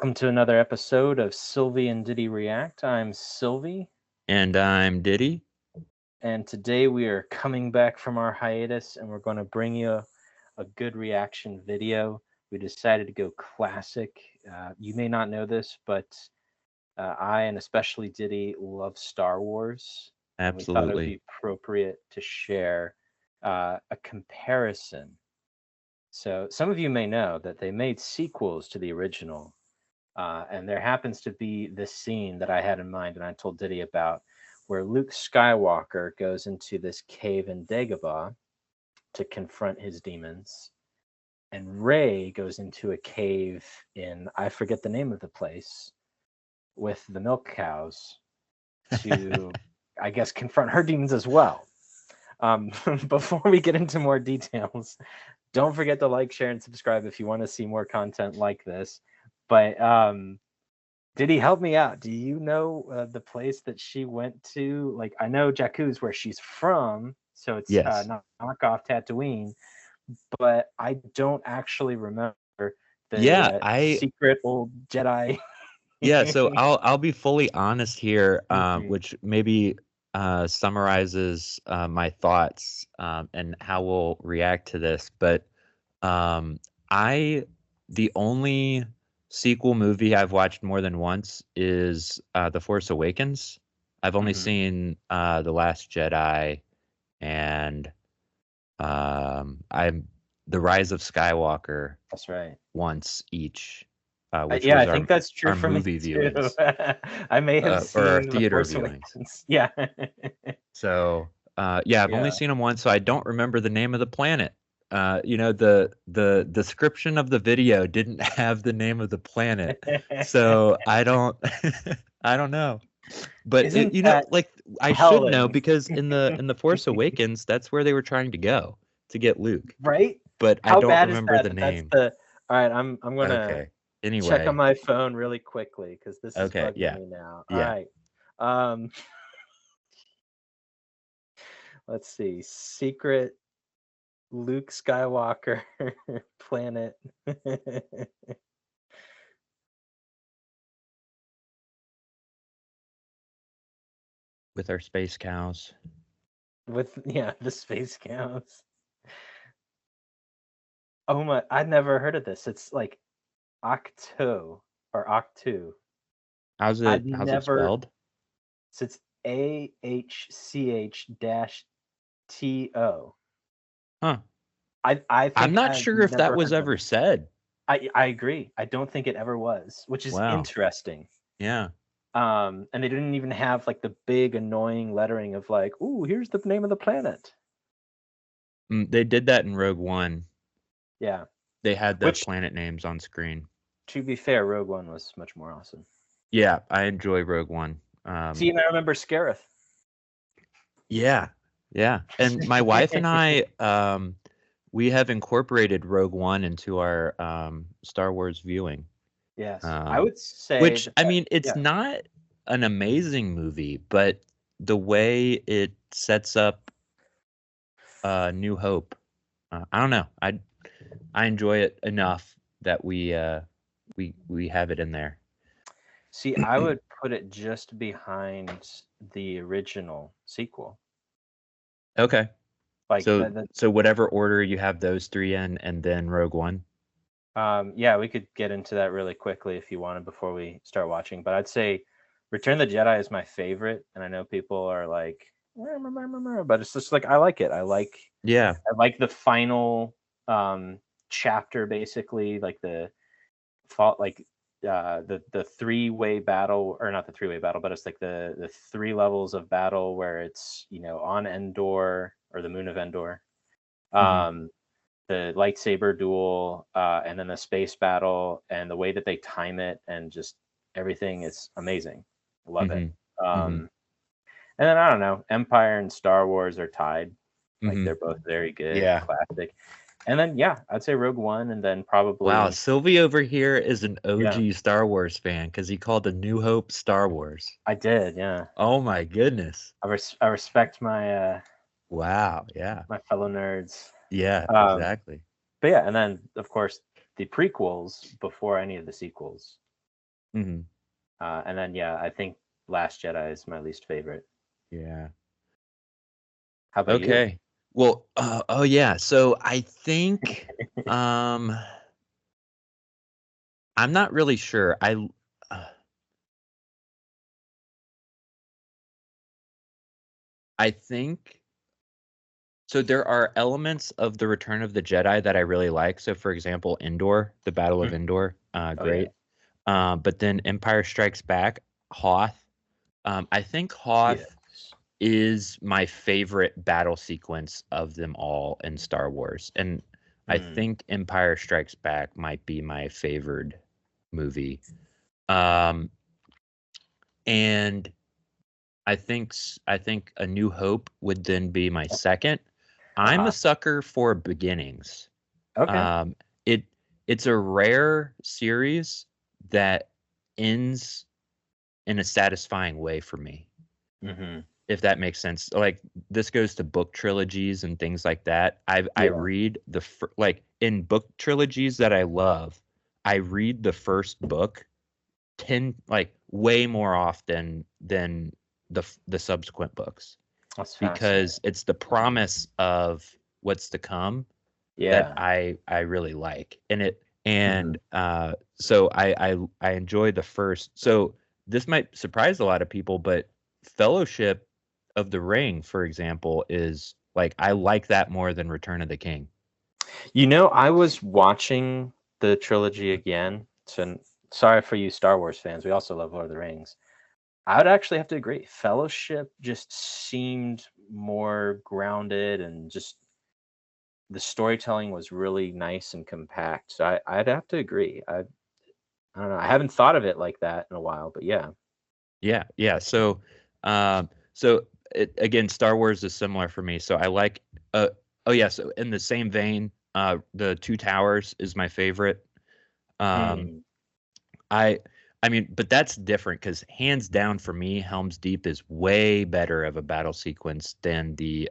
Welcome to another episode of Sylvie and Diddy React. I'm Sylvie, And I'm Didy. and today we are coming back from our hiatus and we're going to bring you a good reaction video. We decided to go classic. You may not know this, but I and especially Diddy love Star Wars, and we thought it would Absolutely. be appropriate to share a comparison. So, some of you may know that they made sequels to the original. And there happens to be this scene that I had in mind and I told Diddy about, where Luke Skywalker goes into this cave in Dagobah to confront his demons, and Rey goes into a cave in, I forget the name of the place, with the milk cows to, I guess, confront her demons as well. Before we get into more details, don't forget to like, share, and subscribe if you want to see more content like this. But did he help me out? Do you know the place that she went to? Like, I know Jakku's where she's from, so it's Yes. knockoff Tatooine, but I don't actually remember Yeah, the I secret old Jedi. yeah, so I'll be fully honest here, Mhm. which maybe summarizes my thoughts and how we'll react to this. But um, I the only sequel movie I've watched more than once is The Force Awakens. I've only Mhm. seen The Last Jedi and I'm The Rise of Skywalker That's right. once each, which Yeah, was I think that's true our for me movie too. viewings, I may have or our seen The theater Force viewings. Awakens. Yeah. So, yeah, I've only Yeah. seen them once, so I don't remember the name of the planet. The description of the video didn't have the name of the planet, so I don't I don't know. But Isn't that like I should know telling? because in the Force Awakens, that's where they were trying to go to get Luke, Right? but I How don't bad is remember that? the That's name. the all right. I'm gonna Okay. check on Anyway, my phone really quickly because this is okay, bugging yeah, me now. All yeah. right. Um, let's see. Secret Luke Skywalker planet With our space cows. with the space cows. Oh my! I'd never heard of this. It's like Octo or Octu. I'd How's it never. spelled? So it's AHCH dash TO. Huh. I I'm think not I've sure if that never was heard one. ever said. I agree. I don't think it ever was, which is Wow. interesting. Yeah. And they didn't even have like the big annoying lettering of like, "Ooh, here's the name of the planet." They did that in Rogue One. Yeah. They had the Which, planet names on screen. to be fair, Rogue One was much more awesome. Yeah, I enjoy Rogue One. See, and I remember Scarif. Yeah. Yeah. And my wife and I we have incorporated Rogue One into our Star Wars viewing. Yes, I Um would say which that. I mean, it's Yeah. not an amazing movie, but the way it sets up New Hope, I don't know. I enjoy it enough that we have it in there. See, I would put it just behind the original sequel. Okay. Like So that. so whatever order you have those three in, and then Rogue One. Yeah, we could get into that really quickly if you wanted before we start watching. But I'd say Return of the Jedi is my favorite, and I know people are like, "Meh, meh, meh, meh, meh," but it's just like I like it. Yeah. I like the final chapter, basically, like the fault, like the three-way battle, or not the three-way battle, but it's like the three levels of battle where it's on Endor or the moon of Endor. Hmm. Um, the lightsaber duel, and then the space battle, and the way that they time it, and just everything is amazing. Love it. Hmm. Hmm. Um, and then I don't know, Empire and Star Wars are tied. Like Hmm. they're both very good, Yeah. classic. And then yeah, I'd say Rogue One, and then Wow, probably Sylvie over here is an yeah, OG Star Wars fan because he called The New Hope Star Wars. I did, yeah. Oh my goodness. I respect my Wow. Yeah. my fellow nerds. Yeah, Um, exactly. but yeah, and then of course the prequels before any of the sequels. Hmm. And then yeah, I think Last Jedi is my least favorite. Yeah. How about you? Okay. Well, oh yeah. So I think um I'm not really sure. Uh, I think so there are elements of the Return of the Jedi that I really like. So for example, Endor, the Battle of Mhm. Endor, Oh yeah. great. But then Empire Strikes Back, Hoth. I think Hoth Yes. is my favorite battle sequence of them all in Star Wars. And I Mm. think Empire Strikes Back might be my favored movie. Um, and I think A New Hope would then be my second. I'm a Uh-huh. sucker for beginnings. Okay. Um, it it's a rare series that ends in a satisfying way for me, Hmm. if that makes sense. Like this goes to book trilogies and things like that. I Yeah. read like in book trilogies that I love, I read the first book 10 like way more often than the subsequent books That's fascinating. because it's the promise of what's to come that Yeah. I really like. Hmm. So I enjoy the first. So this might surprise a lot of people, but Fellowship of the Ring, for example, is like I like that more than Return of the King. You know, I was watching the trilogy again. So sorry for you Star Wars fans. We also love Lord of the Rings. I would actually have to agree. Fellowship just seemed more grounded and just the storytelling was really nice and compact. So I'd have to agree. I don't know. I haven't thought of it like that in a while, but yeah. Yeah, yeah. So again, Star Wars is similar for me. So I like. Oh yeah. So in the same vein, the Two Towers is my favorite. Um, Mm, I I mean, but that's different because hands down for me, Helm's Deep is way better of a battle sequence than the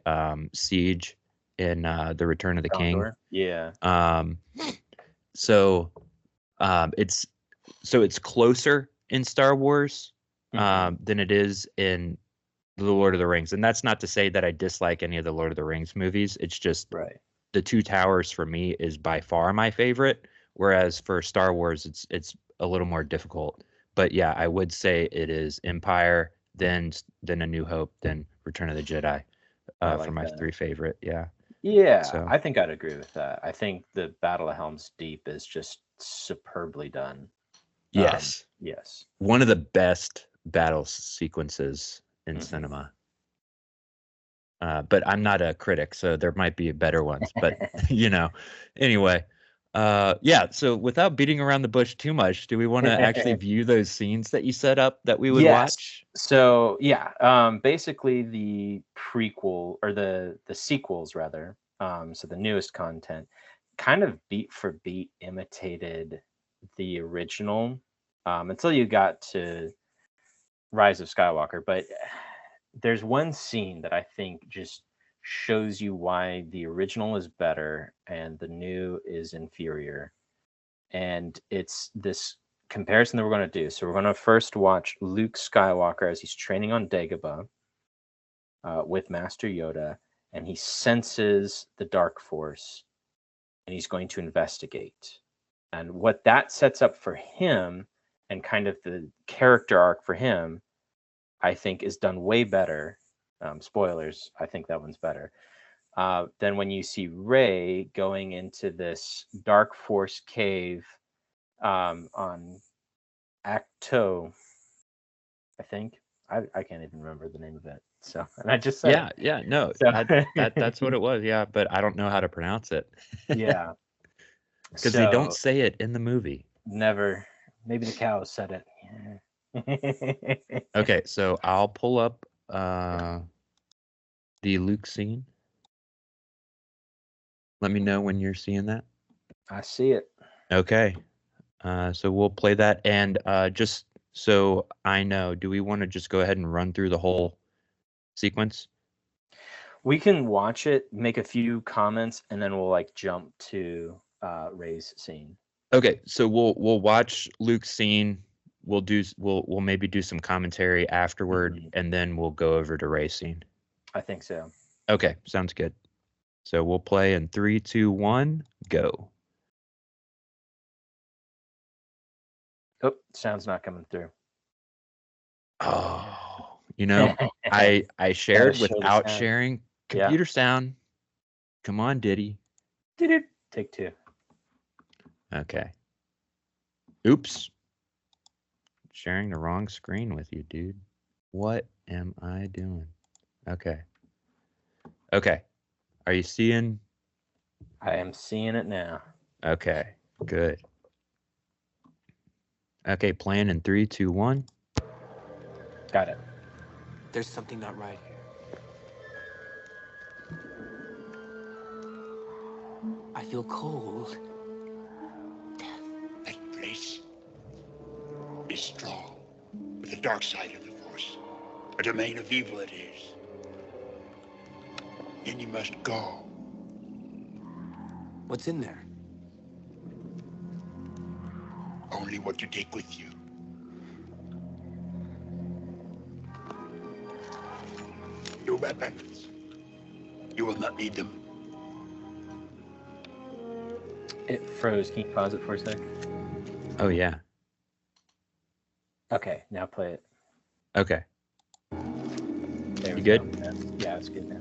siege in the Return of the King. Gondor. Yeah. Um, so it's it's closer in Star Wars Hmm. than it is in the Lord of the Rings. And that's not to say that I dislike any of the Lord of the Rings movies. It's just Right. the Two Towers for me is by far my favorite, whereas for Star Wars it's a little more difficult. But yeah, I would say it is Empire, then A New Hope, then Return of the Jedi I for like my that. three favorite. Yeah. Yeah, So I think I'd agree with that. I think the Battle of Helm's Deep is just superbly done. yes, Yes. one of the best battle sequences in Hmm. cinema. But I'm not a critic, so there might be better ones. But you know, anyway, yeah. So without beating around the bush too much, do we want to actually view those scenes that you set up that we would Yes. watch? So yeah, basically the prequel or the sequels rather, so the newest content, kind of beat for beat imitated the original, until you got to Rise of Skywalker. But there's one scene that I think just shows you why the original is better and the new is inferior. And it's this comparison that we're going to do. So we're going to first watch Luke Skywalker as he's training on Dagobah with Master Yoda, and he senses the Dark Force, and he's going to investigate. And what that sets up for him, and kind of the character arc for him, I think is done way better. Spoilers, I think that one's better. Than when you see Rey going into this Dark Force cave on Acto, I think. I can't even remember the name of it. So, and I just said it. Yeah, yeah. No, So, that's what it was. Yeah, but I don't know how to pronounce it yeah. because they don't So, say it in the movie. never. Maybe the cows said it. Yeah. Okay, so I'll pull up the Luke scene. Let me know when you're seeing that. I see it. Okay. So we'll play that. And just so I know, do we want to just go ahead and run through the whole sequence? We can watch it, make a few comments, and then we'll like jump to Ray's scene. Okay, so we'll watch Luke's scene, we'll maybe do some commentary afterward, Mhm. and then we'll go over to racing. I think so. Okay, sounds good. So we'll play in 3, 2, 1, go. Oh, sound's not coming through. Oh, I Gotta shared share the without sound. sharing Yeah. computer sound. Come on, Diddy. Take two. Okay. Oops. Sharing the wrong screen with you, dude. What am I doing? Okay. Okay. Are you seeing? I am seeing it now. Okay. Good. Okay, playing in 3, 2, 1. Got it. There's something not right here. I feel cold. That place is strong, with the dark side of the Force. A domain of evil it is. And you must go. What's in there? Only what you take with you. Your weapons. You will not need them. It froze. Can you pause it for a sec? Oh, yeah. Okay, now play it. Okay. There we You go. good? Yeah, it's good now.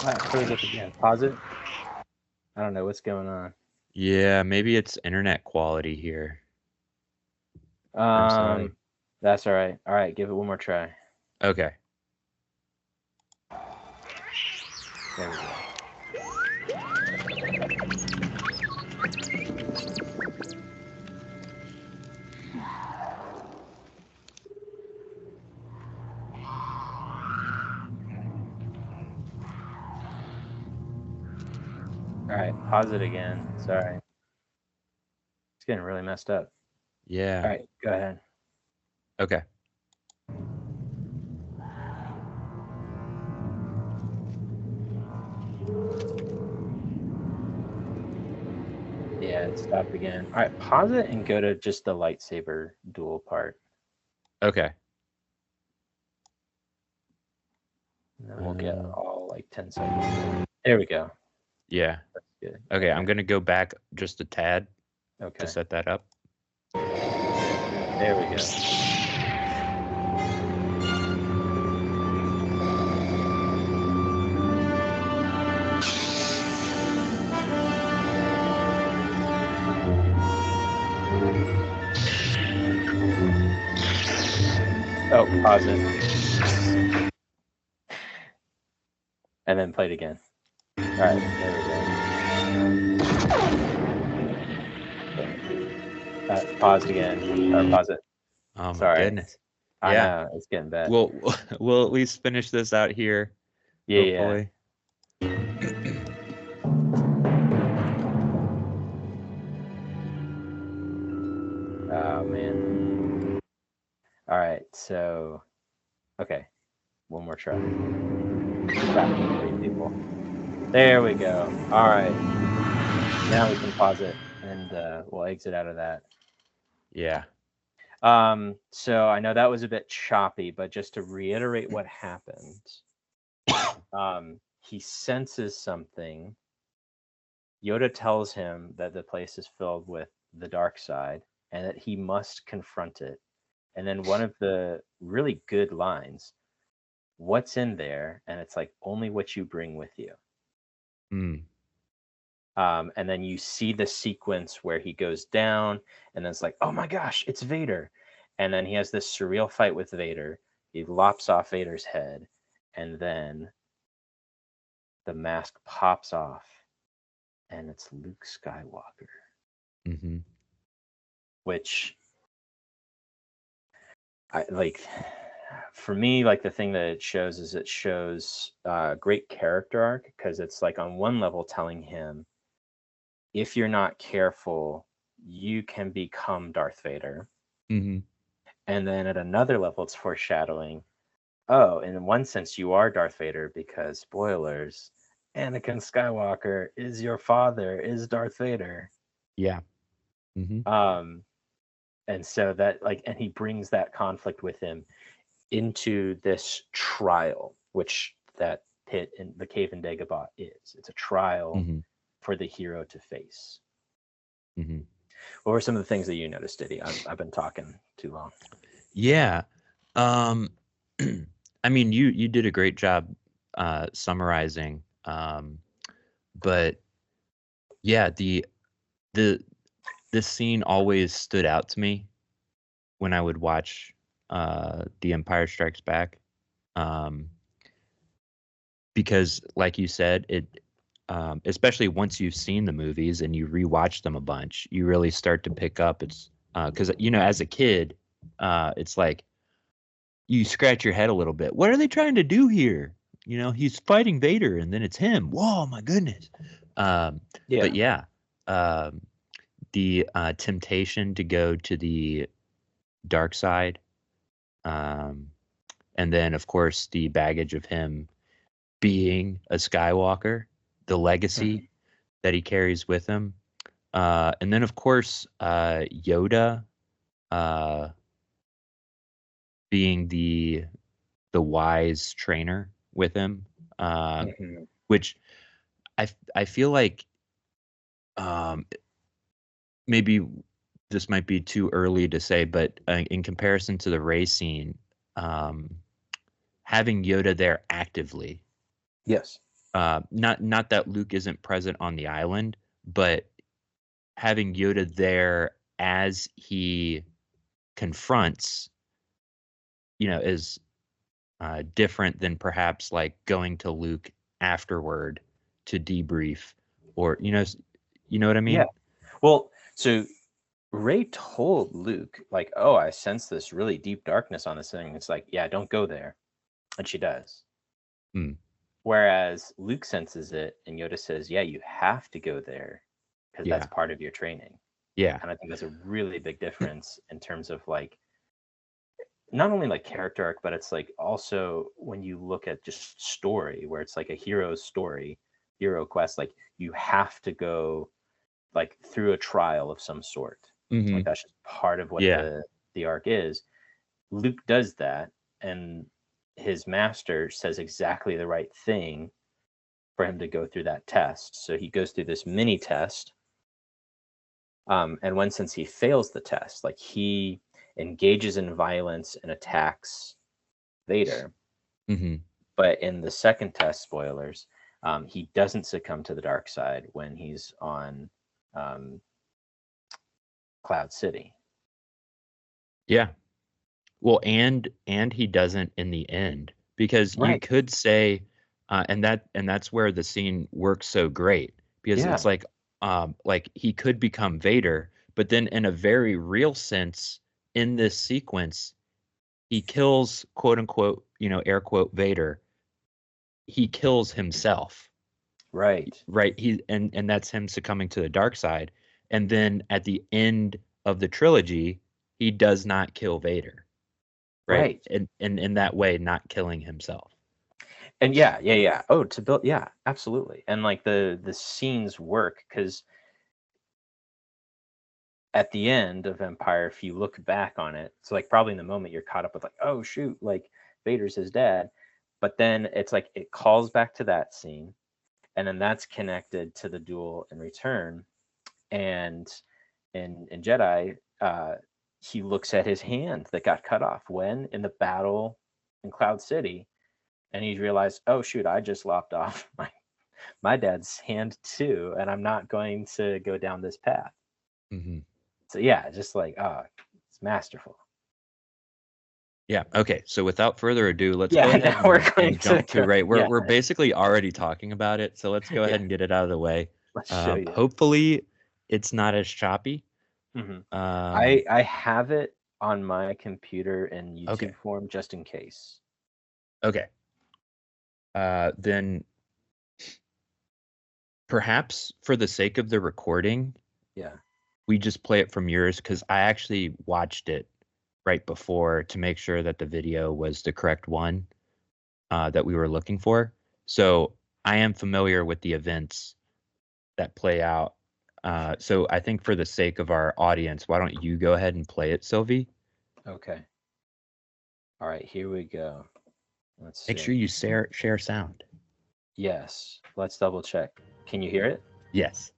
Wow, it froze up again. Pause it. I don't know what's going on. Yeah, maybe it's internet quality here. I'm sorry. That's all right. All right, give it one more try. Okay. There we go. All right, pause it again. Sorry. It's getting really messed up. Yeah. All right, go ahead. Okay. Yeah, it stopped again. All right, pause it and go to just the lightsaber duel part. Okay. And then we'll get all like 10 seconds. There we go. Yeah. That's good. Okay, I'm going to go back just a tad Okay. to set that up. There we go. Oh, pause it. And then play it again. All right, there we go. Paused again. Or pause it. Oh my Sorry. goodness. I Yeah. know, it's getting bad. We'll at least finish this out here. Yeah, Hopefully. Oh, man. All right, so, okay. One more try. Got 3 people. There we go. All right. Now we can pause it, and we'll exit out of that. Yeah. So I know that was a bit choppy, but just to reiterate what happened, he senses something. Yoda tells him that the place is filled with the dark side and that he must confront it. And then one of the really good lines, what's in there? And it's like, only what you bring with you. Mm. And then you see the sequence where he goes down, and then it's like, oh my gosh, it's Vader. And then he has this surreal fight with Vader. He lops off Vader's head, and then the mask pops off, and it's Luke Skywalker. Mm-hmm. Which, I like, for me, like the thing that it shows is it shows great character arc, because it's like on one level telling him, if you're not careful, you can become Darth Vader. Mm-hmm. And then at another level, it's foreshadowing, oh, in one sense, you are Darth Vader because, spoilers, Anakin Skywalker is your father, is Darth Vader. Yeah. Mm-hmm. And so that like, and he brings that conflict with him into this trial, which that pit in the cave in Dagobah is. It's a trial Mm-hmm. for the hero to face. Mm-hmm. What were some of the things that you noticed, Diddy? I've been talking too long. Yeah. I mean, you did a great job summarizing. But yeah, this scene always stood out to me when I would watch The Empire Strikes Back. Because like you said, especially once you've seen the movies and you rewatch them a bunch, you really start to pick up. It's because as a kid, it's like you scratch your head a little bit. What are they trying to do here? He's fighting Vader, and then it's him. Whoa, my goodness. But yeah, the temptation to go to the dark side, and then of course the baggage of him being a Skywalker, the legacy that he carries with him, and then of course Yoda being the wise trainer with him, which I feel like maybe this might be too early to say, but in comparison to the Rey scene, having Yoda there actively, Yes. not that Luke isn't present on the island, but having Yoda there as he confronts, is different than perhaps like going to Luke afterward to debrief, or you know what I mean? Yeah. Well, so Rey told Luke, like, "Oh, I sense this really deep darkness on this thing." It's like, "Yeah, don't go there," and she does. Whereas Luke senses it, and Yoda says, "Yeah, you have to go there because that's part of your training." Yeah. And I think that's a really big difference in terms of like not only like character arc, but it's like also when you look at just story, where it's like a hero's story, hero quest, like you have to go like through a trial of some sort. Like that's just part of what the arc is. Luke does that, and his master says exactly the right thing for him to go through that test. So he goes through this mini test. And when since he fails the test, like he engages in violence and attacks Vader. But in the second test, spoilers, he doesn't succumb to the dark side when he's on Cloud City. Yeah. Well, and he doesn't in the end, because you could say, and that's where the scene works so great, because it's like he could become Vader, but then in a very real sense, in this sequence, he kills, quote unquote, air quote, Vader. He kills himself. Right. And that's him succumbing to the dark side. And then at the end of the trilogy, he does not kill Vader. Right. And in that way, not killing himself. And yeah. Oh, to build, yeah, absolutely. And like the scenes work because at the end of Empire, if you look back on it, it's like probably in the moment you're caught up with like, oh shoot, like Vader's his dad. But then it's like it calls back to that scene, and then that's connected to the duel in Return. And in Jedi, he looks at his hand that got cut off when in the battle in Cloud City, and he realized, oh shoot, I just lopped off my dad's hand too, and I'm not going to go down this path. So yeah, just like it's masterful. Yeah. Okay. So without further ado, let's go ahead and jump to Rey. We're basically already talking about it, so let's go ahead and get it out of the way. Let's show you. Hopefully, it's not as choppy. I have it on my computer in YouTube form just in case. Okay. Then perhaps for the sake of the recording, we just play it from yours, because I actually watched it right before to make sure that the video was the correct one that we were looking for. So I am familiar with the events that play out. So I think for the sake of our audience, why don't you go ahead and play it, Sylvie? Okay. All right, here we go. Let's Make see. sure you share sound. Yes. Let's double check. Can you hear it? Yes.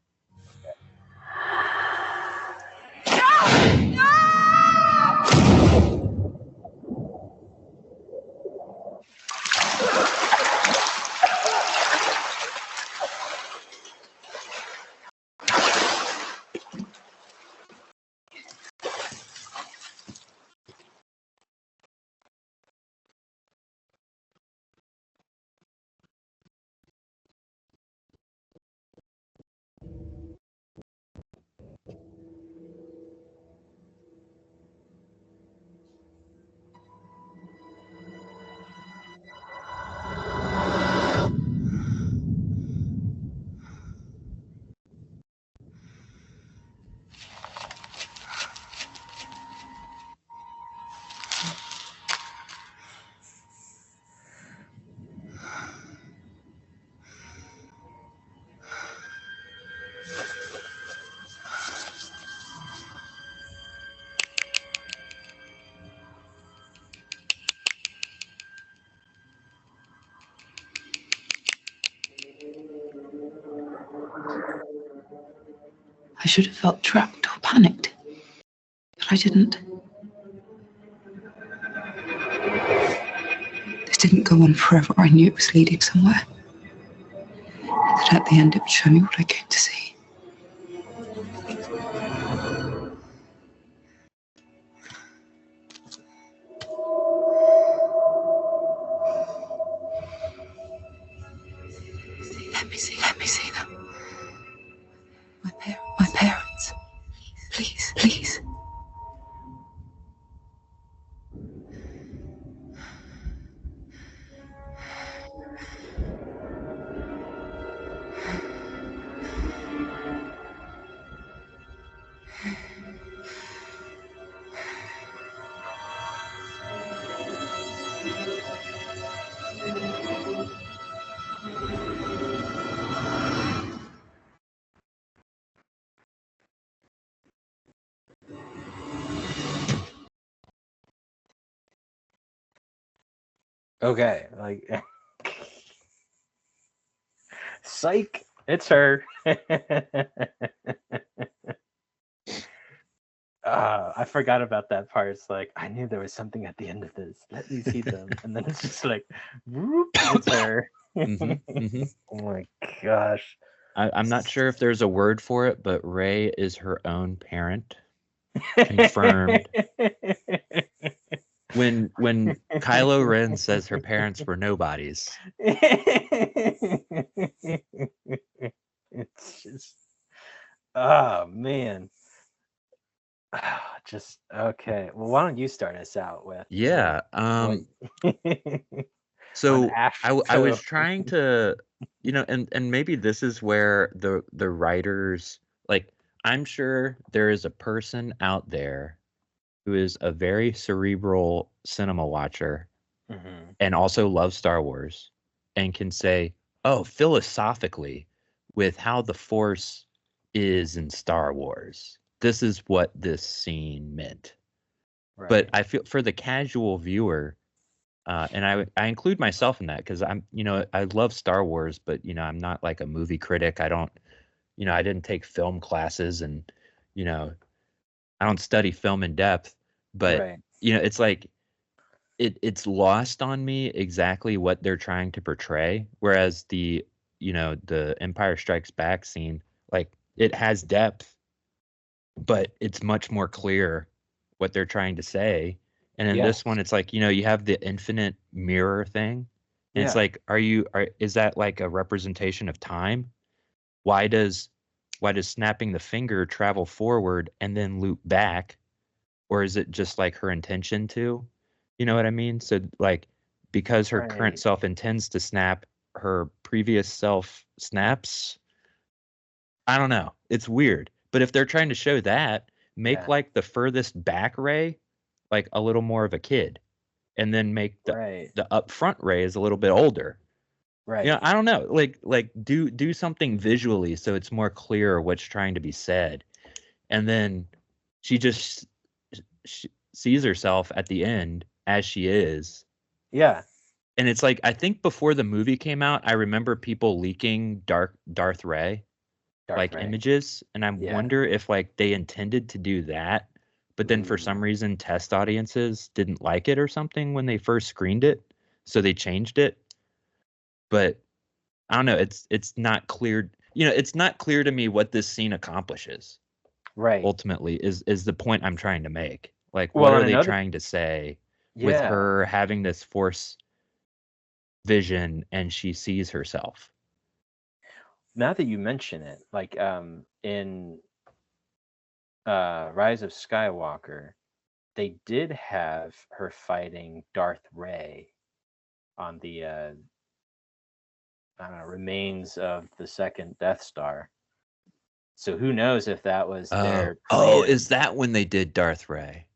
I should have felt trapped or panicked, but I didn't. This didn't go on forever. I knew it was leading somewhere. That at the end it would show me what I came to see. Let me see them. My parents. Please. Okay, like psych, it's her. I forgot about that part. It's like I knew there was something at the end of this. Let me see them, and then it's just like, whoop, it's her. Oh my gosh. I'm not sure if there's a word for it, but Rey is her own parent. Confirmed. When Kylo Ren says her parents were nobodies. It's just, oh man. Just okay. Well, why don't you start us out with? Yeah. So I was trying to, and maybe this is where the writers, like, I'm sure there is a person out there who is a very cerebral cinema watcher and also loves Star Wars and can say, oh, philosophically, with how the Force is in Star Wars, this is what this scene meant. Right. But I feel for the casual viewer, and I include myself in that because I love Star Wars, but I'm not like a movie critic. I don't, I didn't take film classes, and I don't study film in depth. But right. it's like it's lost on me exactly what they're trying to portray. Whereas the Empire Strikes Back scene, like, it has depth, but it's much more clear what they're trying to say. And in this one, it's like, you have the infinite mirror thing. And it's like, is that like a representation of time? Why does snapping the finger travel forward and then loop back? Or is it just like her intention to? You know what I mean? So like, because her current self intends to snap, her previous self snaps. I don't know. It's weird. But if they're trying to show that, make like the furthest back Rey like a little more of a kid, and then make the up front Rey is a little bit older. Right. You know, I don't know. Like do something visually so it's more clear what's trying to be said. And then she just sees herself at the end as she is. Yeah. And it's like, I think before the movie came out, I remember people leaking Darth Ray Darth like Ray. images, and I Yeah. wonder if like they intended to do that, but then for some reason test audiences didn't like it or something when they first screened it, so they changed it. But I don't know, it's not clear. You know, it's not clear to me what this scene accomplishes. Right. Ultimately, is the point I'm trying to make. Like, what Well, are and they another, trying to say with yeah. her having this force vision and she sees herself? Now that you mention it, like in Rise of Skywalker, they did have her fighting Darth Ray on the I don't know, remains of the second Death Star. So who knows if that was their Oh, plan? is that when they did Darth Ray?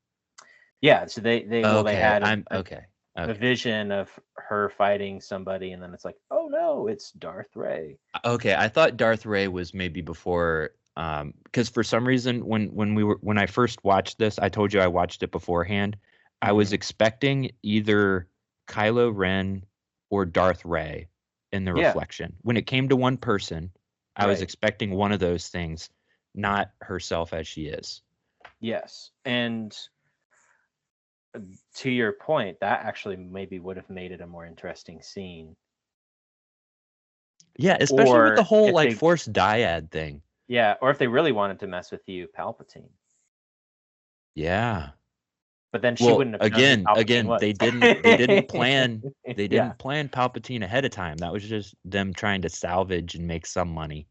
Yeah. So they well they Okay, had okay. a vision of her fighting somebody, and then it's like, oh no, it's Darth Ray. Okay, I thought Darth Ray was maybe before, because for some reason when I first watched this, I told you I watched it beforehand. I was expecting either Kylo Ren or Darth Ray in the Yeah. reflection. When it came to one person, I was Right. expecting one of those things, not herself as she is. Yes. And to your point, that actually maybe would have made it a more interesting scene. Yeah, especially with the Or whole if like they, Force dyad thing. yeah, or if they really wanted to mess with you, Palpatine. Yeah. But then she Well, wouldn't have known who Palpatine again, was. they didn't plan Yeah. Palpatine ahead of time. That was just them trying to salvage and make some money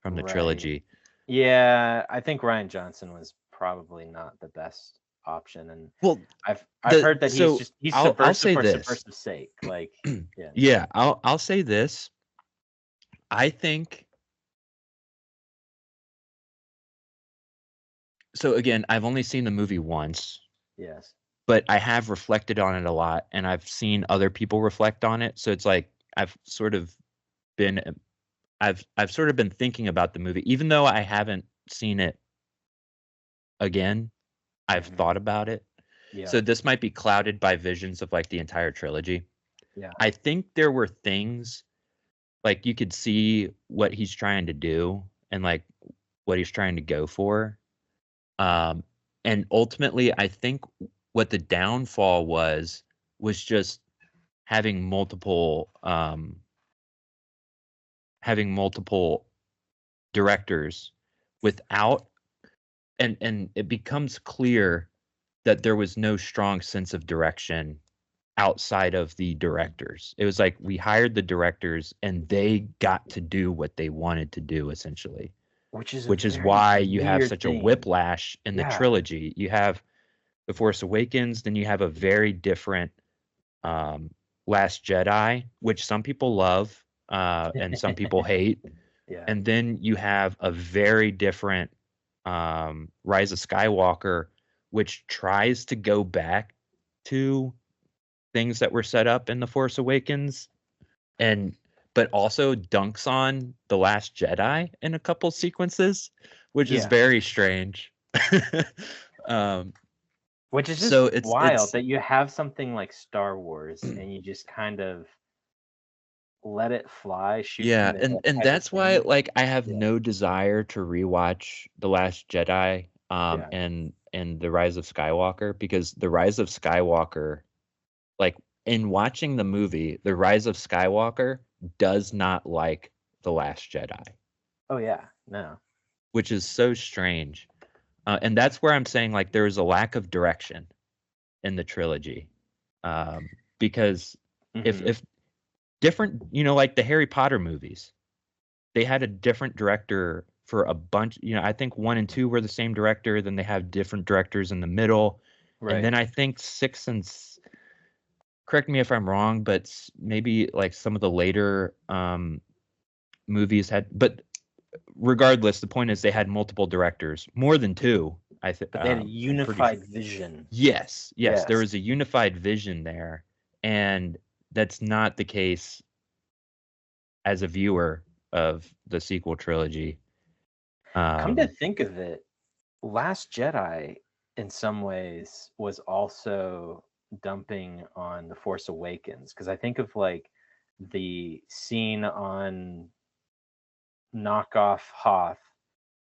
from the Right. trilogy. Yeah, I think Ryan Johnson was probably not the best option, and Well, I've heard that so he's I'll subversive say for this. subversive sake. Like, yeah. Yeah, I'll say this. I think so. Again, I've only seen the movie once, Yes. but I have reflected on it a lot, and I've seen other people reflect on it. So it's like I've sort of been I've sort of been thinking about the movie, even though I haven't seen it again. I've thought about it. Yeah. So this might be clouded by visions of like the entire trilogy. Yeah. I think there were things like you could see what he's trying to do and like what he's trying to go for. Um, and ultimately, I think what the downfall was just having multiple directors without and it becomes clear that there was no strong sense of direction outside of the directors. It was like we hired the directors and they got to do what they wanted to do essentially, Which is a which is very why you have weird such a thing. whiplash in the Yeah. trilogy. You have The Force Awakens, then you have a very different Last Jedi, which some people love and some people hate. Yeah. And then you have a very different Rise of Skywalker, which tries to go back to things that were set up in The Force Awakens, and but also dunks on The Last Jedi in a couple sequences, which is Yeah. very strange. um, Which is just so wild it's that you have something like Star Wars and you just kind of let it fly, shoot yeah, from the hip and type of that's why thing. like I have Yeah. no desire to rewatch The Last Jedi Yeah. and The Rise of Skywalker, because The Rise of Skywalker, like in watching the movie, The Rise of Skywalker does not like The Last Jedi, Oh yeah. No. which is so strange. And that's where I'm saying like there is a lack of direction in the trilogy. Because if different, like the Harry Potter movies, they had a different director for a bunch. I think 1 and 2 were the same director. Then they have different directors in the middle. Right. And then I think 6 and correct me if I'm wrong, but maybe like some of the later movies had, but regardless, the point is they had multiple directors, more than 2. I think, But they had a I'm pretty sure. unified vision. Yes, there Yes. was a unified vision there, and that's not the case as a viewer of the sequel trilogy. Come to think of it, Last Jedi in some ways was also dumping on The Force Awakens, because I think of like the scene on knockoff Hoth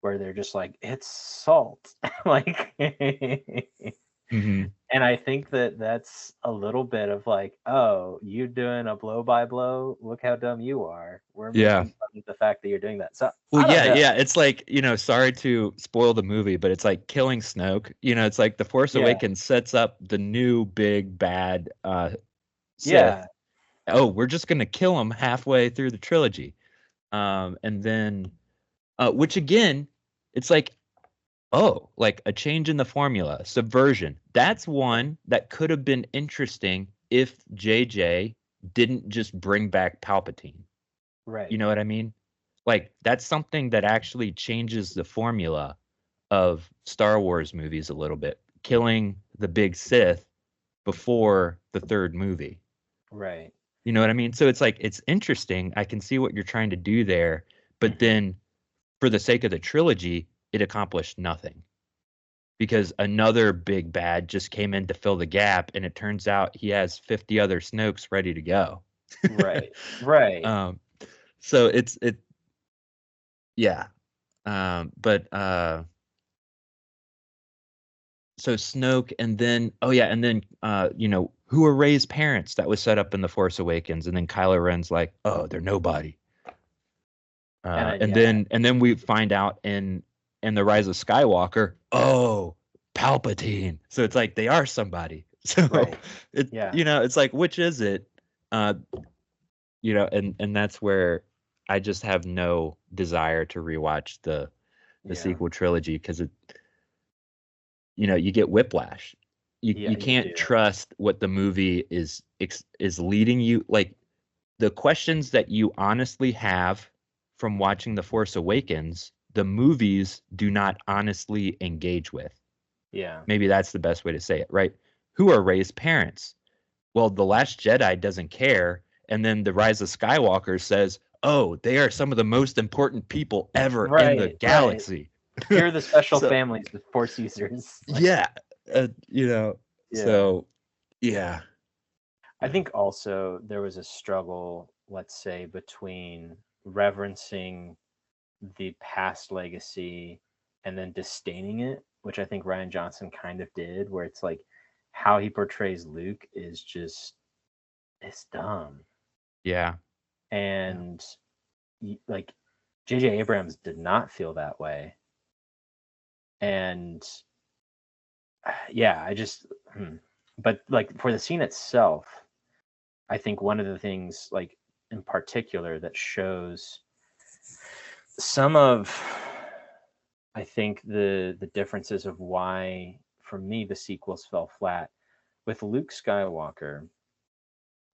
where they're just like, it's salt. Like Mhm. and I think that that's a little bit of like, oh, you doing a blow by blow, look how dumb you are, we're Yeah. making fun of the fact that you're doing that. So Well, I don't know. yeah. It's like, sorry to spoil the movie, but it's like killing Snoke. It's like The Force Yeah. Awakens sets up the new big bad Sith. Yeah. Oh, we're just gonna kill him halfway through the trilogy. And then which again, it's like, oh, like a change in the formula, subversion. That's one that could have been interesting if JJ didn't just bring back Palpatine. Right. You know what I mean? Like, that's something that actually changes the formula of Star Wars movies a little bit, killing the big Sith before the third movie. Right. You know what I mean? So it's like, it's interesting. I can see what you're trying to do there, but then for the sake of the trilogy, it accomplished nothing. Because another big bad just came in to fill the gap, and it turns out he has 50 other Snokes ready to go. Right. Right. So yeah. But so Snoke, and then who are Rey's parents? That was set up in The Force Awakens, and then Kylo Ren's like, oh, they're nobody. And then we find out in The Rise of Skywalker, oh, Palpatine. So it's like they are somebody. So Right. it's like, which is it? And that's where I just have no desire to rewatch the sequel trilogy, because you get whiplash. You can't trust what the movie is leading you. Like, the questions that you honestly have from watching The Force Awakens, the movies do not honestly engage with. Yeah. Maybe that's the best way to say it, right? Who are Rey's parents? Well, The Last Jedi doesn't care. And then The Rise of Skywalker says, oh, they are some of the most important people ever in the galaxy. Right. Here are the special So, families with Force users. Yeah. Yeah. So, yeah. I think also there was a struggle, let's say, between reverencing the past legacy and then disdaining it, which I think Rian Johnson kind of did, where it's like how he portrays Luke is just, it's dumb. Yeah. And like J.J. Abrams did not feel that way. And yeah, but like for the scene itself, I think one of the things, like in particular, that shows some of, I think the differences of why, for me, the sequels fell flat. With Luke Skywalker,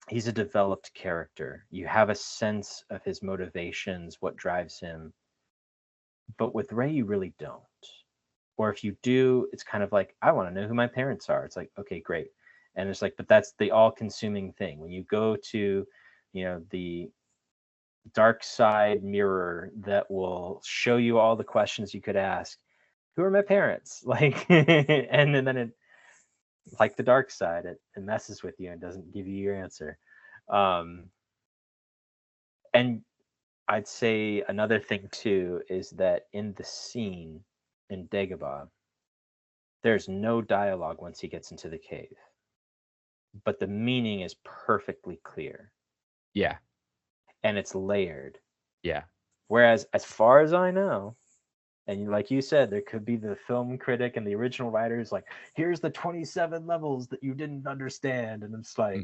he's a developed character. You have a sense of his motivations, what drives him. But with Rey, you really don't. Or if you do, it's kind of like, I want to know who my parents are. It's like, okay, great. And it's like, but that's the all-consuming thing. When you go to, the dark side mirror that will show you all the questions you could ask, who are my parents? Like, and then it, like the dark side, it messes with you and doesn't give you your answer. And I'd say another thing too is that in the scene in Dagobah, there's no dialogue once he gets into the cave, but the meaning is perfectly clear. Yeah. And it's layered. Yeah. Whereas, as far as I know, and like you said, there could be the film critic and the original writers like, here's the 27 levels that you didn't understand. And it's like,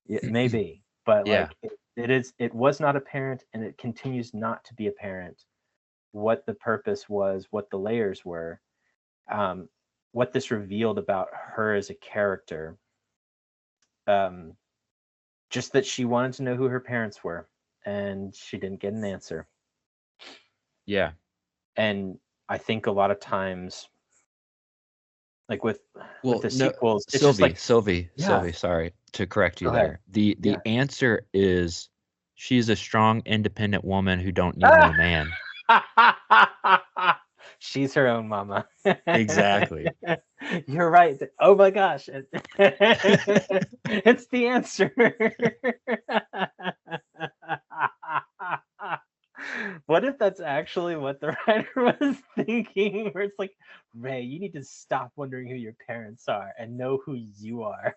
yeah, maybe, but Yeah. like it was not apparent, and it continues not to be apparent what the purpose was, what the layers were, what this revealed about her as a character. Just that she wanted to know who her parents were, and she didn't get an answer. Yeah. And I think a lot of times, like with the sequels, it's Sylvie, just like Sylvie, sorry to correct you there. The answer is she's a strong, independent woman who don't need no man. She's her own mama. Exactly. You're right. Oh my gosh. It's the answer. What if that's actually what the writer was thinking? Where it's like, Ray, you need to stop wondering who your parents are and know who you are.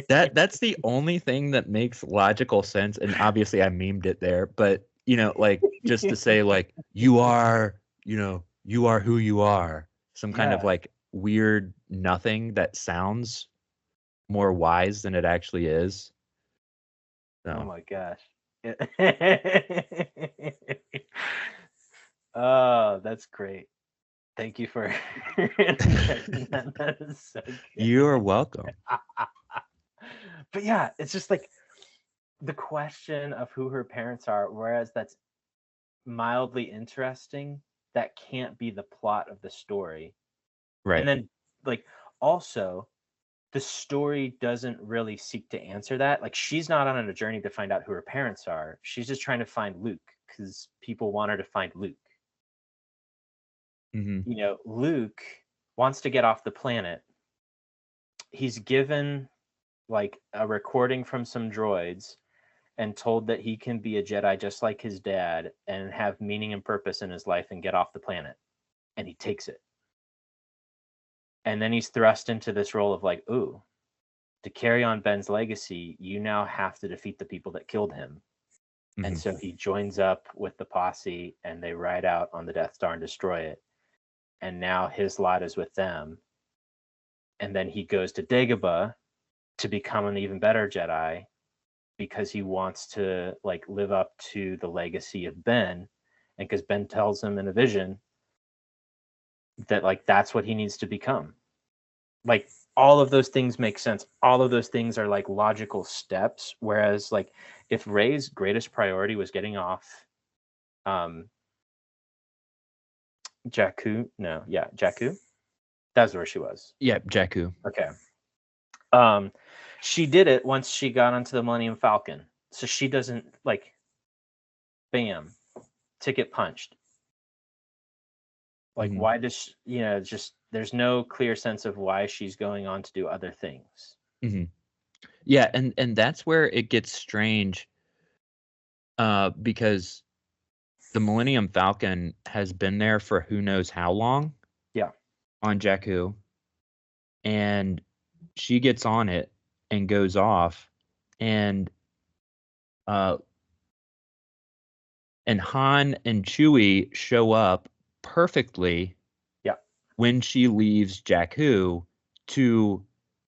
That's the only thing that makes logical sense, and obviously I memed it there, but you know, like just to say like you are, you know, you are who you are. Some kind of Yeah. like weird nothing that sounds more wise than it actually is. Oh So my gosh. Oh, that's great. Thank you for interjecting that. That is so good. you are welcome. But yeah, it's just like the question of who her parents are, whereas that's mildly interesting, that can't be the plot of the story. Right. And then like also the story doesn't really seek to answer that. Like she's not on a journey to find out who her parents are. She's just trying to find Luke because people want her to find Luke. Hmm. You know, Luke wants to get off the planet. He's given like a recording from some droids and told that he can be a Jedi just like his dad and have meaning and purpose in his life and get off the planet. And he takes it. And then he's thrust into this role of like, ooh, to carry on Ben's legacy, you now have to defeat the people that killed him. And so he joins up with the posse and they ride out on the Death Star and destroy it. And now his lot is with them. And then he goes to Dagobah to become an even better Jedi because he wants to like live up to the legacy of Ben. And because Ben tells him in a vision that like that's what he needs to become. Like all of those things make sense. All of those things are like logical steps. Whereas like if Rey's greatest priority was getting off Jakku. That's where she was. Yeah, Jakku. Okay. She did it once she got onto the Millennium Falcon. So she doesn't like bam, ticket punched. Like why does she, just there's no clear sense of why she's going on to do other things. Mm-hmm. Yeah, and that's where it gets strange, because the Millennium Falcon has been there for who knows how long. Yeah. On Jakku, and she gets on it and goes off, and Han and Chewie show up perfectly. Yeah. When she leaves Jakku to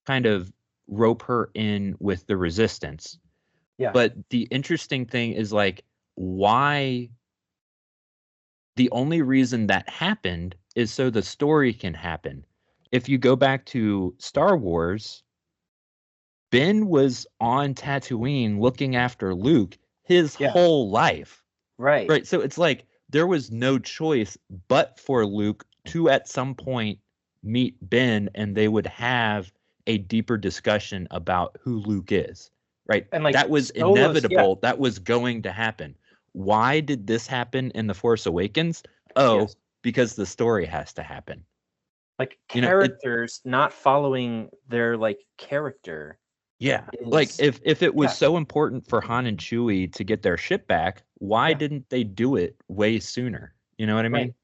kind of rope her in with the Resistance. Yeah. But the interesting thing is like why the only reason that happened is so the story can happen. If you go back to Star Wars, Ben was on Tatooine looking after Luke his whole life. Right. Right. So it's like there was no choice but for Luke to at some point meet Ben and they would have a deeper discussion about who Luke is. Right. And like that was Solo's, inevitable. That was going to happen. Why did this happen in The Force Awakens? Oh, because the story has to happen. Like characters not following their like character. Yeah. Like if it was so important for Han and Chewie to get their ship back, why didn't they do it way sooner? You know what I mean?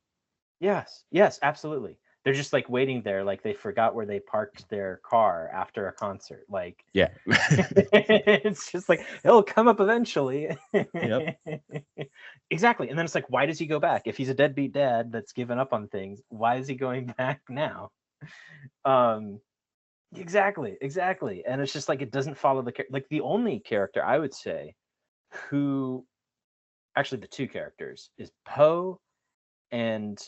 Yes. Yes, absolutely. They're just like waiting there, like they forgot where they parked their car after a concert. Like yeah. It's just like it'll come up eventually. Yep. Exactly. And then it's like, why does he go back? If he's a deadbeat dad that's given up on things, why is he going back now? Exactly. And it's just like it doesn't follow like the only character I would say who actually the two characters is Poe and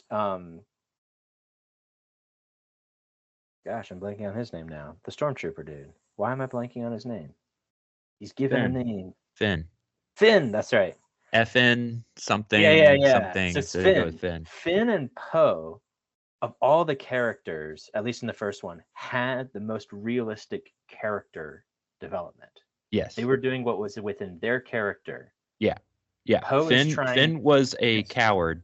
gosh, I'm blanking on his name now. The stormtrooper dude. Why am I blanking on his name? He's given a name. Finn, that's right. FN something. Something. So Go with Finn. Finn and Poe, of all the characters, at least in the first one, had the most realistic character development. Yes. They were doing what was within their character. Yeah. Yeah. Poe is trying. Finn was a Yes. coward,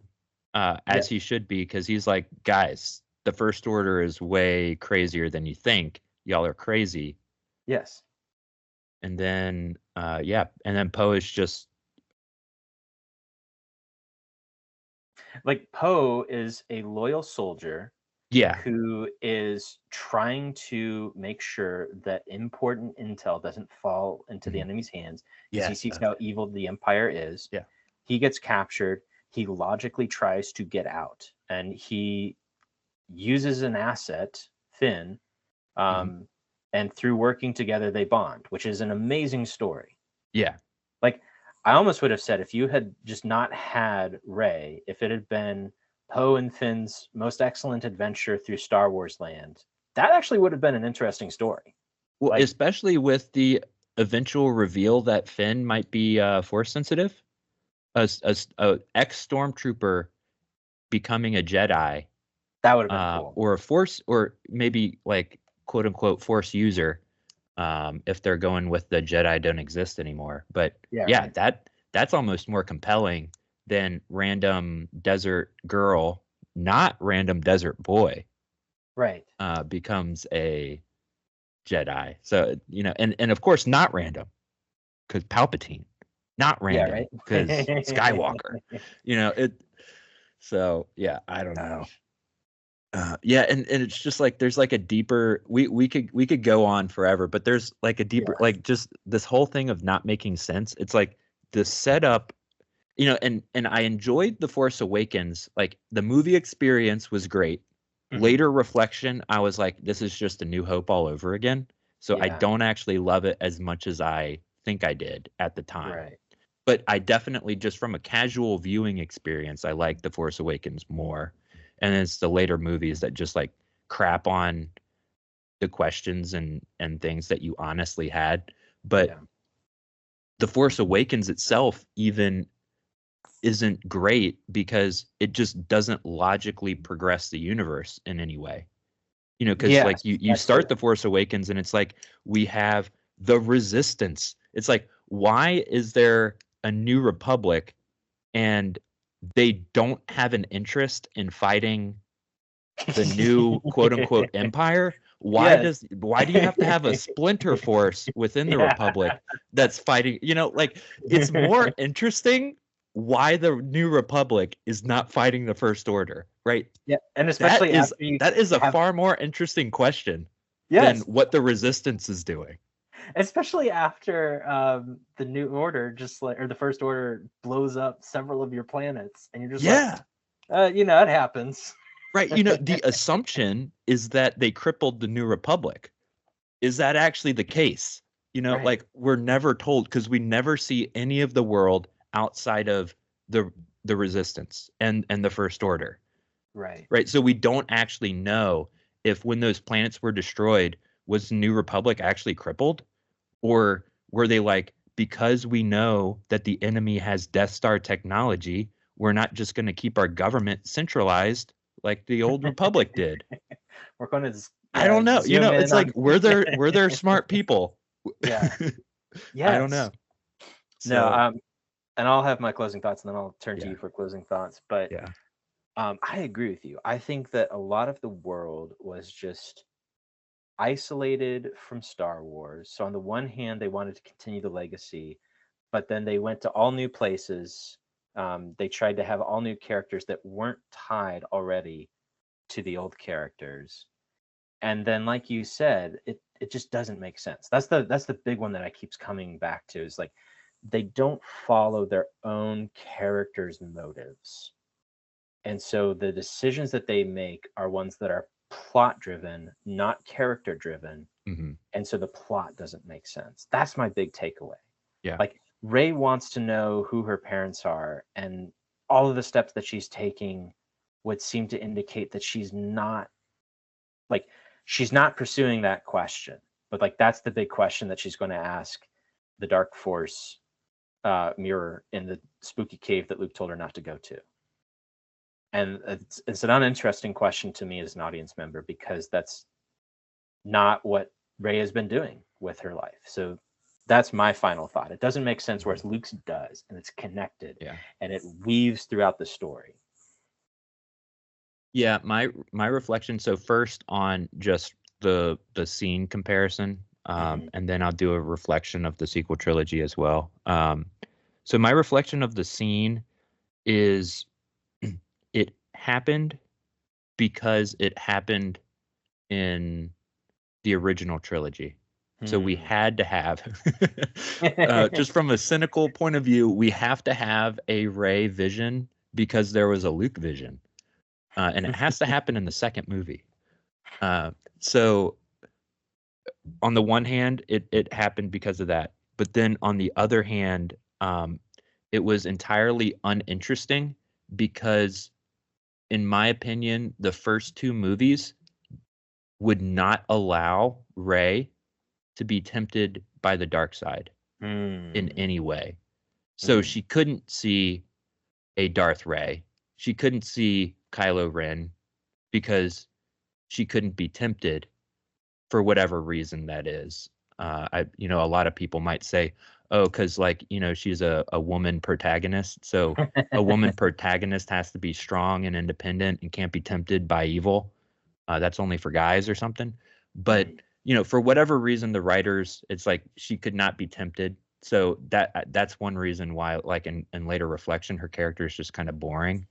as Yes. he should be, because he's like, guys, the First Order is way crazier than you think. Y'all are crazy. Yes. And then, and then Poe is just like Poe is a loyal soldier. Yeah. Who is trying to make sure that important intel doesn't fall into the enemy's hands, because he sees how evil the Empire is. Yeah. He gets captured. He logically tries to get out, and he uses an asset, Finn, and through working together, they bond, which is an amazing story. Yeah. Like, I almost would have said, if you had just not had Rey, if it had been Poe and Finn's most excellent adventure through Star Wars land, that actually would have been an interesting story. Well, like, especially with the eventual reveal that Finn might be force sensitive, a ex stormtrooper becoming a Jedi. That would have been cool. Or a force, or maybe like quote unquote force user, if they're going with the Jedi don't exist anymore. But right. That's almost more compelling than random desert girl, not random desert boy, right? Becomes a Jedi. So, you know, and of course not random, because Palpatine, not random, because Skywalker, you know it. So yeah, I don't know. And it's just like there's like a deeper. We could go on forever, but there's like a deeper, like just this whole thing of not making sense. It's like the setup. You know, and I enjoyed The Force Awakens. Like, the movie experience was great. Later reflection, I was like, this is just A New Hope all over again. So I don't actually love it as much as I think I did at the time. Right. But I definitely, just from a casual viewing experience, I like The Force Awakens more. And it's the later movies that just like crap on the questions and things that you honestly had. But The Force Awakens itself even isn't great because it just doesn't logically progress the universe in any way. You know, because like you start The Force Awakens and it's like, we have the Resistance. It's like, why is there a New Republic and they don't have an interest in fighting the new quote unquote empire? Why do you have to have a splinter force within the Republic that's fighting? You know, like, it's more interesting why the New Republic is not fighting the First Order, right? Yeah, and especially that is a far more interesting question than what the Resistance is doing. Especially after the New Order, or the First Order blows up several of your planets, and you're just you know, it happens. Right. You know, the assumption is that they crippled the New Republic. Is that actually the case? You know, like, we're never told, because we never see any of the world outside of the Resistance and the First Order. Right. So we don't actually know if, when those planets were destroyed, was the New Republic actually crippled? Or were they like, because we know that the enemy has Death Star technology, we're not just going to keep our government centralized like the old Republic did? We're going to I don't know. You know, it's like, we're there smart people. Yeah. I don't know. So, no, and I'll have my closing thoughts, and then I'll turn to you for closing thoughts. But I agree with you. I think that a lot of the world was just isolated from Star Wars. So on the one hand, they wanted to continue the legacy, but then they went to all new places. They tried to have all new characters that weren't tied already to the old characters. And then, like you said, it just doesn't make sense. That's the big one that I keeps coming back to, is like, they don't follow their own characters' motives. And so the decisions that they make are ones that are plot driven, not character driven. And so the plot doesn't make sense. That's my big takeaway. Like, Rey wants to know who her parents are, and all of the steps that she's taking would seem to indicate that she's not pursuing that question. But like, that's the big question that she's going to ask the Dark Force mirror in the spooky cave that Luke told her not to go to. And it's an uninteresting question to me as an audience member, because that's not what Rey has been doing with her life. So That's my final thought. It doesn't make sense, whereas Luke's does, and it's connected, and it weaves throughout the story. Yeah, my reflection. So first on just the scene comparison, and then I'll do a reflection of the sequel trilogy as well. So my reflection of the scene is it happened because it happened in the original trilogy. So we had to have, just from a cynical point of view, we have to have a Rey vision because there was a Luke vision. And it has to happen in the second movie. So on the one hand, it happened because of that. But then on the other hand, it was entirely uninteresting because, in my opinion, the first two movies would not allow Rey to be tempted by the dark side in any way. So she couldn't see a Darth Rey. She couldn't see Kylo Ren because she couldn't be tempted for whatever reason that is. A lot of people might say, oh, because she's a woman protagonist. So a woman protagonist has to be strong and independent and can't be tempted by evil. That's only for guys or something. But, for whatever reason, the writers, it's like she could not be tempted. So that's one reason why, like in later reflection, her character is just kind of boring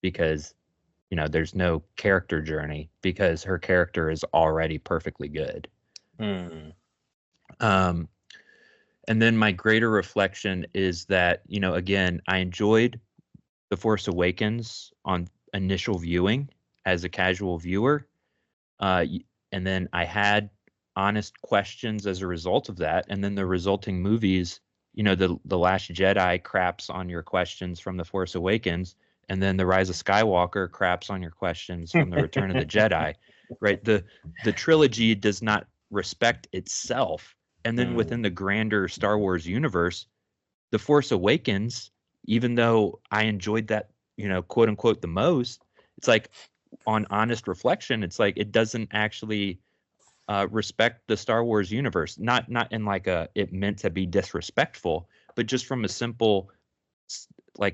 because, there's no character journey because her character is already perfectly good. And then my greater reflection is that, again, I enjoyed The Force Awakens on initial viewing as a casual viewer. And then I had honest questions as a result of that. And then the resulting movies, The Last Jedi craps on your questions from The Force Awakens. And then The Rise of Skywalker craps on your questions from The Return of the Jedi, right? The trilogy does not respect itself. And then within the grander Star Wars universe, The Force Awakens, even though I enjoyed that, quote unquote, the most, it's like on honest reflection, it's like it doesn't actually respect the Star Wars universe. Not in like it meant to be disrespectful, but just from a simple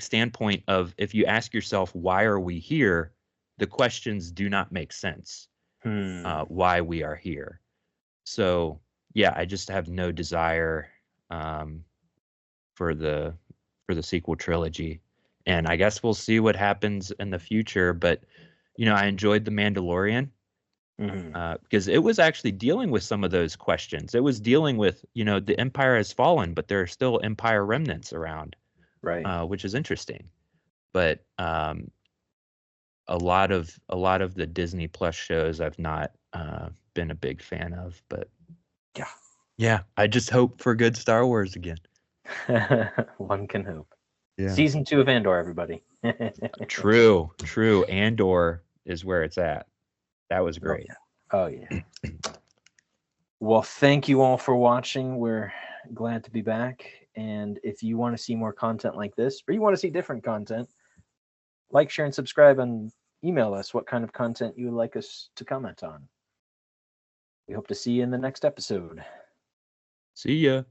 standpoint of if you ask yourself, why are we here? The questions do not make sense. Why we are here. So yeah, I just have no desire for the sequel trilogy, and I guess we'll see what happens in the future. But I enjoyed The Mandalorian because it was actually dealing with some of those questions. It was dealing with the Empire has fallen, but there are still Empire remnants around. Right. Which is interesting, but a lot of the Disney Plus shows I've not been a big fan of. But yeah, I just hope for good Star Wars again. One can hope. Yeah. Season 2 of Andor, everybody. True. Andor is where it's at. That was great. Oh yeah. Well, thank you all for watching. We're glad to be back. And if you want to see more content like this, or you want to see different content, like, share, and subscribe, and email us what kind of content you would like us to comment on. We hope to see you in the next episode. See ya.